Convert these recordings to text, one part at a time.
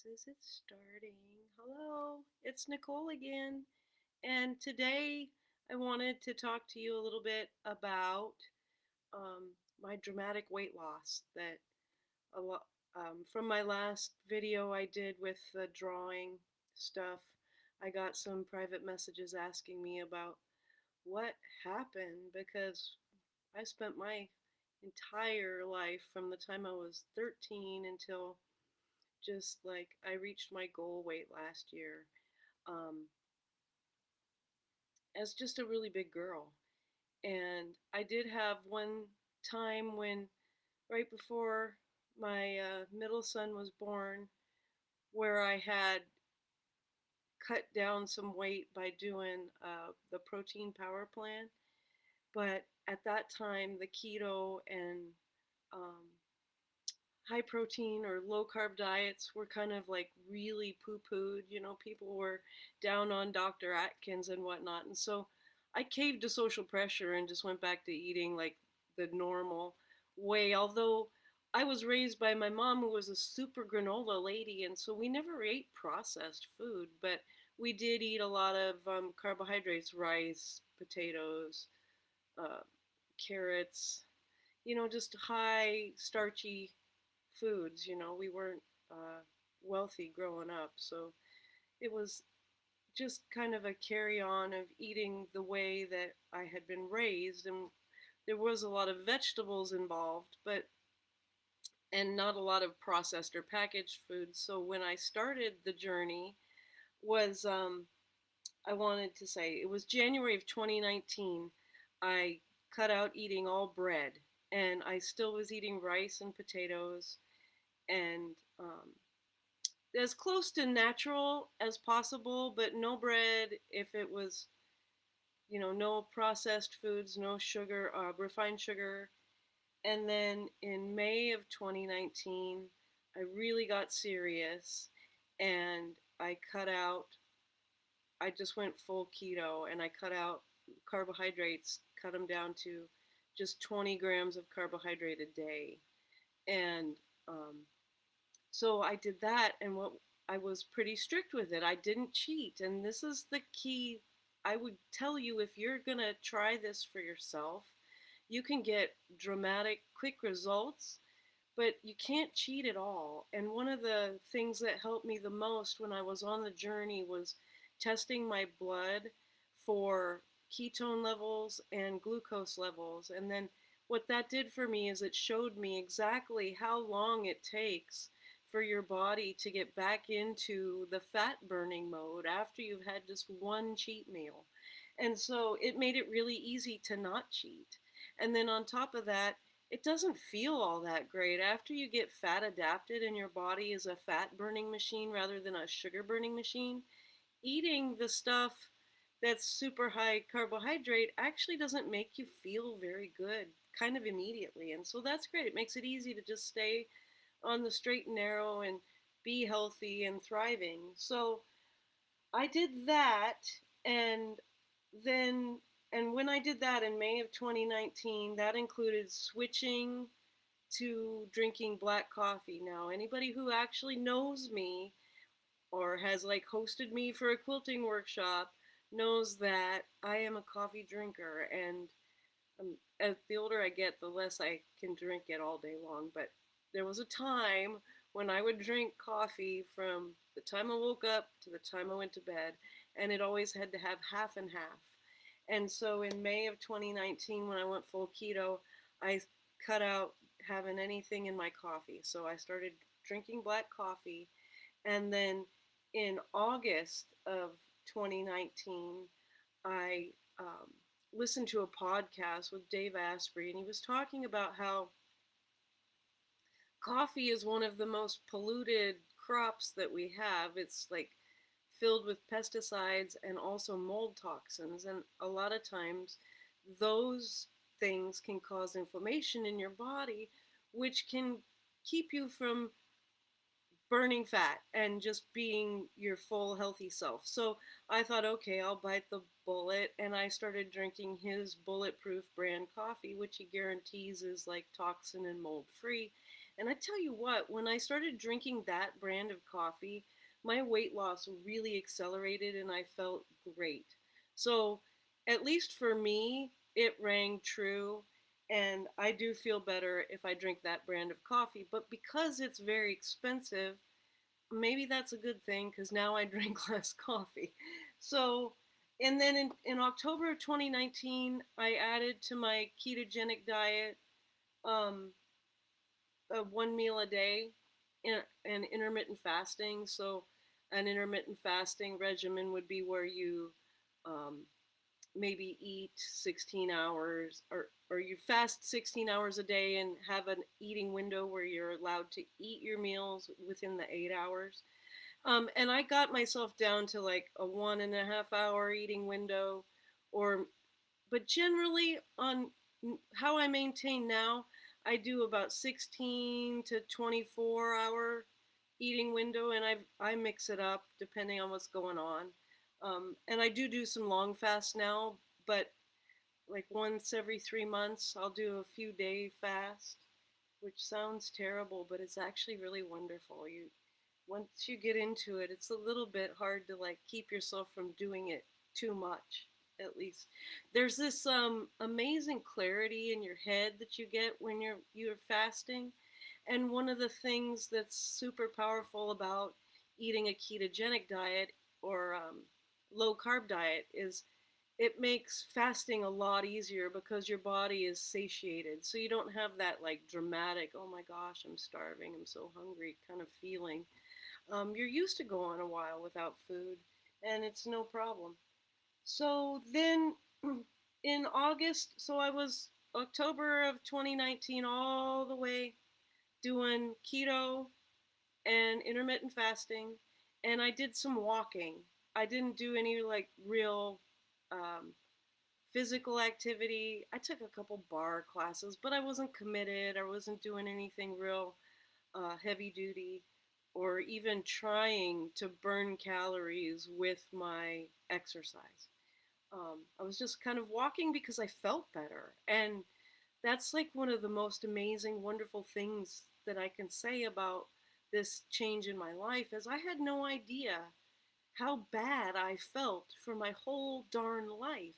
Is it starting? Hello, it's Nicole again. And today I wanted to talk to you a little bit about my dramatic weight loss that a lot from my last video I did with the drawing stuff. I got some private messages asking me about what happened because I spent my entire life from the time I was 13 until just like I reached my goal weight last year um, as just a really big girl. And I did have one time when, right before my middle son was born, where I had cut down some weight by doing the protein power plan. But at that time, the keto and um, high protein or low carb diets were kind of like really poo pooed. You know, people were down on Dr. Atkins and whatnot. And so I caved to social pressure and just went back to eating like the normal way. Although I was raised by my mom, who was a super granola lady. And so we never ate processed food, but we did eat a lot of carbohydrates, rice, potatoes, uh, carrots, just high starchy foods. We weren't wealthy growing up, so it was just kind of a carry on of eating the way that I had been raised, and there was a lot of vegetables involved, but and not a lot of processed or packaged foods. So when I started the journey, was I wanted to say it was January of 2019. I cut out eating all bread, and I still was eating rice and potatoes and as close to natural as possible, but no bread if it was, no processed foods, no sugar, refined sugar. And then in May of 2019, I really got serious and I just went full keto and I cut out carbohydrates, cut them down to just 20 grams of carbohydrate a day. And so I did that, and what I was pretty strict with it. I didn't cheat, and this is the key. I would tell you, if you're gonna try this for yourself, you can get dramatic, quick results, but you can't cheat at all. And one of the things that helped me the most when I was on the journey was testing my blood for ketone levels and glucose levels. And then what that did for me is it showed me exactly how long it takes for your body to get back into the fat burning mode after you've had just one cheat meal. And so it made it really easy to not cheat. And then on top of that, it doesn't feel all that great. After you get fat adapted and your body is a fat burning machine rather than a sugar burning machine, eating the stuff that's super high carbohydrate actually doesn't make you feel very good kind of immediately. And so that's great. It makes it easy to just stay on the straight and narrow and be healthy and thriving. So I did that, and then and when I did that in May of 2019, that included switching to drinking black coffee. Now, anybody who actually knows me or has like hosted me for a quilting workshop knows that I am a coffee drinker, and as the older I get, the less I can drink it all day long. But there was a time when I would drink coffee from the time I woke up to the time I went to bed, and it always had to have half and half. And so in May of 2019, when I went full keto, I cut out having anything in my coffee. So I started drinking black coffee. And then in August of 2019, I listened to a podcast with Dave Asprey, and he was talking about how coffee is one of the most polluted crops that we have. It's like filled with pesticides and also mold toxins. And a lot of times, those things can cause inflammation in your body, which can keep you from burning fat and just being your full healthy self. So I thought, okay, I'll bite the bullet, and I started drinking his bulletproof brand coffee, which he guarantees is like toxin and mold free. And I tell you what, when I started drinking that brand of coffee, my weight loss really accelerated and I felt great. So, at least for me, it rang true. And I do feel better if I drink that brand of coffee. But because it's very expensive, maybe that's a good thing because now I drink less coffee. So, and then in October of 2019, I added to my ketogenic diet um, one meal a day and intermittent fasting. So, an intermittent fasting regimen would be where you um, maybe eat 16 hours or you fast 16 hours a day and have an eating window where you're allowed to eat your meals within the 8 hours. And I got myself down to like a 1.5 hour eating window, or but generally on how I maintain now, I do about 16 to 24 hour eating window, and I mix it up depending on what's going on. And I do some long fasts now, but like once every 3 months, I'll do a few day fast, which sounds terrible, but it's actually really wonderful. You once you get into it, it's a little bit hard to like keep yourself from doing it too much. At least there's this amazing clarity in your head that you get when you're fasting, and one of the things that's super powerful about eating a ketogenic diet or low carb diet is it makes fasting a lot easier because your body is satiated. So you don't have that like dramatic, oh my gosh, I'm starving, I'm so hungry kind of feeling. You're used to going a while without food, and it's no problem. So then in August, so I was October of 2019 all the way doing keto and intermittent fasting, and I did some walking. I didn't do any like real um, physical activity. I took a couple bar classes, but I wasn't committed. I wasn't doing anything real heavy duty or even trying to burn calories with my exercise. I was just kind of walking because I felt better. And that's like one of the most amazing, wonderful things that I can say about this change in my life is I had no idea how bad I felt for my whole darn life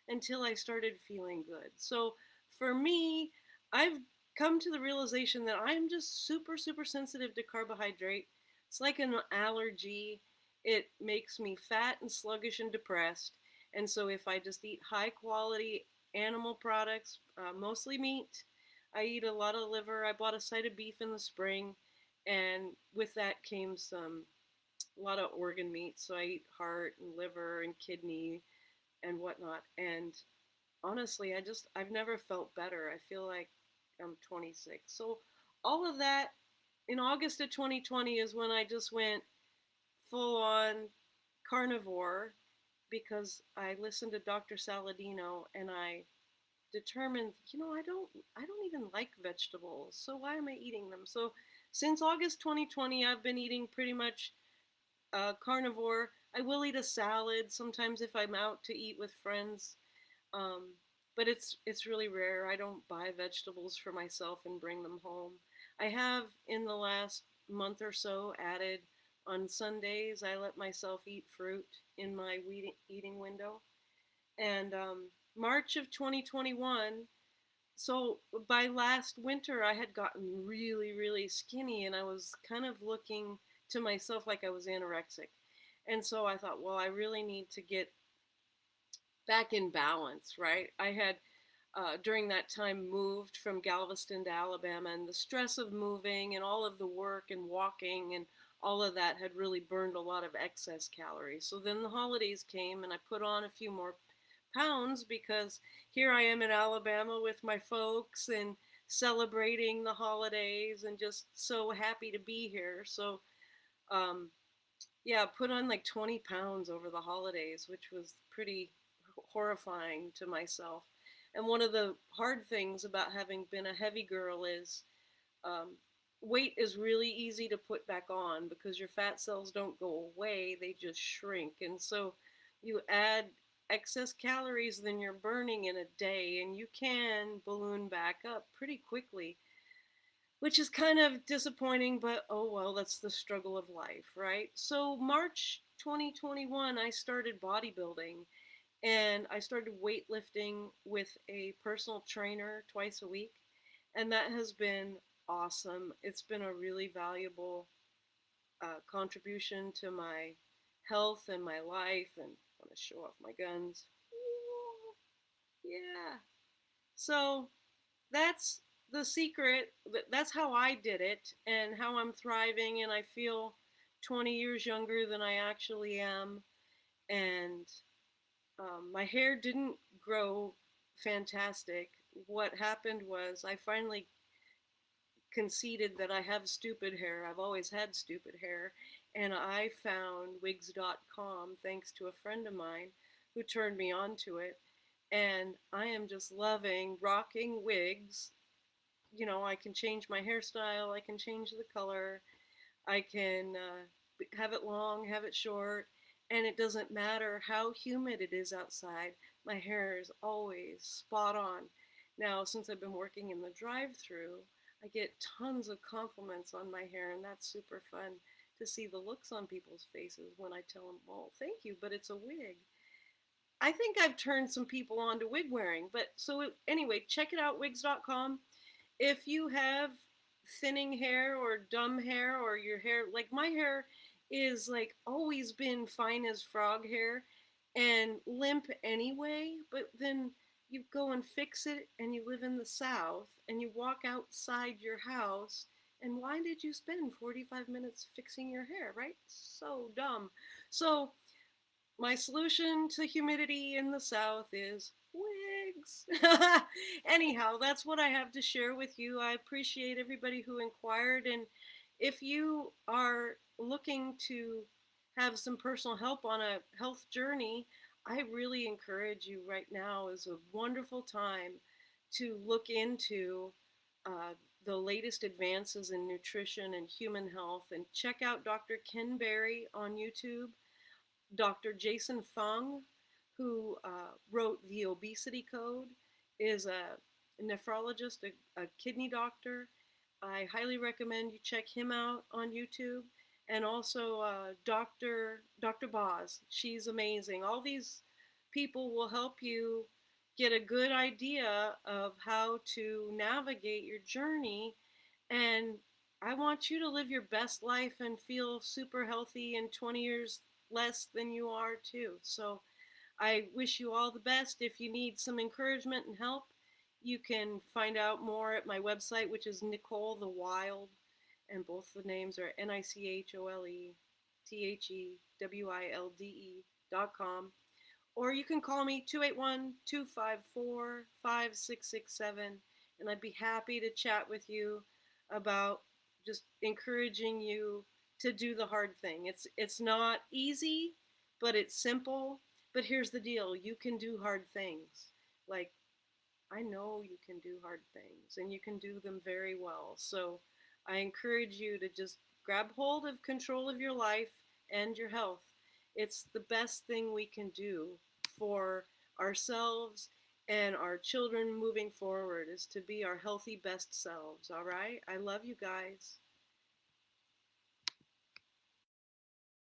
until I started feeling good. So for me, I've come to the realization that I'm just super, super sensitive to carbohydrate. It's like an allergy. It makes me fat and sluggish and depressed. And so if I just eat high quality animal products, mostly meat, I eat a lot of liver. I bought a side of beef in the spring, and with that came a lot of organ meat. So I eat heart and liver and kidney and whatnot. And honestly, I've never felt better. I feel like I'm 26. So all of that in August of 2020 is when I just went full on carnivore because I listened to Dr. Saladino and I determined, I don't even like vegetables. So why am I eating them? So since August 2020, I've been eating pretty much carnivore. I will eat a salad sometimes if I'm out to eat with friends, um, but it's really rare. I don't buy vegetables for myself and bring them home. I have in the last month or so added on Sundays. I let myself eat fruit in my eating window. And March of 2021. So by last winter, I had gotten really, really skinny, and I was kind of looking to myself like I was anorexic. And so I thought, well, I really need to get back in balance, right? I had during that time moved from Galveston to Alabama, and the stress of moving and all of the work and walking and all of that had really burned a lot of excess calories. So then the holidays came, and I put on a few more pounds because here I am in Alabama with my folks and celebrating the holidays and just so happy to be here. So um, yeah, put on like 20 pounds over the holidays, which was pretty horrifying to myself. And one of the hard things about having been a heavy girl is um, weight is really easy to put back on because your fat cells don't go away, they just shrink. And so you add excess calories than you're burning in a day, and you can balloon back up pretty quickly. which is kind of disappointing, but oh well, that's the struggle of life, right? So, March 2021, I started bodybuilding and I started weightlifting with a personal trainer twice a week. And that has been awesome. It's been a really valuable contribution to my health and my life. And I want to show off my guns. Yeah. So that's the secret. That's how I did it and how I'm thriving. And I feel 20 years younger than I actually am. And my hair didn't grow fantastic. What happened was I finally conceded that I have stupid hair. I've always had stupid hair. And I found wigs.com thanks to a friend of mine who turned me on to it. And I am just loving rocking wigs. You know, I can change my hairstyle, I can change the color, I can have it long, have it short, and it doesn't matter how humid it is outside. My hair is always spot on. Now, since I've been working in the drive-through, I get tons of compliments on my hair, and that's super fun to see the looks on people's faces when I tell them, "Well, thank you, but it's a wig." I think I've turned some people on to wig wearing, but so anyway, check it out, wigs.com. If you have thinning hair or dumb hair or your hair, like my hair is like always been fine as frog hair and limp anyway, but then you go and fix it and you live in the South and you walk outside your house, and why did you spend 45 minutes fixing your hair, right? So dumb. So my solution to humidity in the South is wigs. Anyhow, that's what I have to share with you. I appreciate everybody who inquired. And if you are looking to have some personal help on a health journey, I really encourage you right now is a wonderful time to look into uh, the latest advances in nutrition and human health and check out Dr. Ken Berry on YouTube. Dr. Jason Fung, who wrote The Obesity Code, is a nephrologist, a kidney doctor. I highly recommend you check him out on YouTube. And also Dr. Boz. She's amazing. All these people will help you get a good idea of how to navigate your journey. And I want you to live your best life and feel super healthy in 20 years less than you are too. So I wish you all the best. If you need some encouragement and help, you can find out more at my website, which is Nicole the Wild, and both the names are NicoleTheWilde.com. Or you can call me 281-254-5667, and I'd be happy to chat with you about just encouraging you to do the hard thing. It's not easy, but it's simple. But here's the deal, you can do hard things. Like, I know you can do hard things and you can do them very well. So I encourage you to just grab hold of control of your life and your health. It's the best thing we can do for ourselves and our children moving forward is to be our healthy best selves. All right? I love you guys.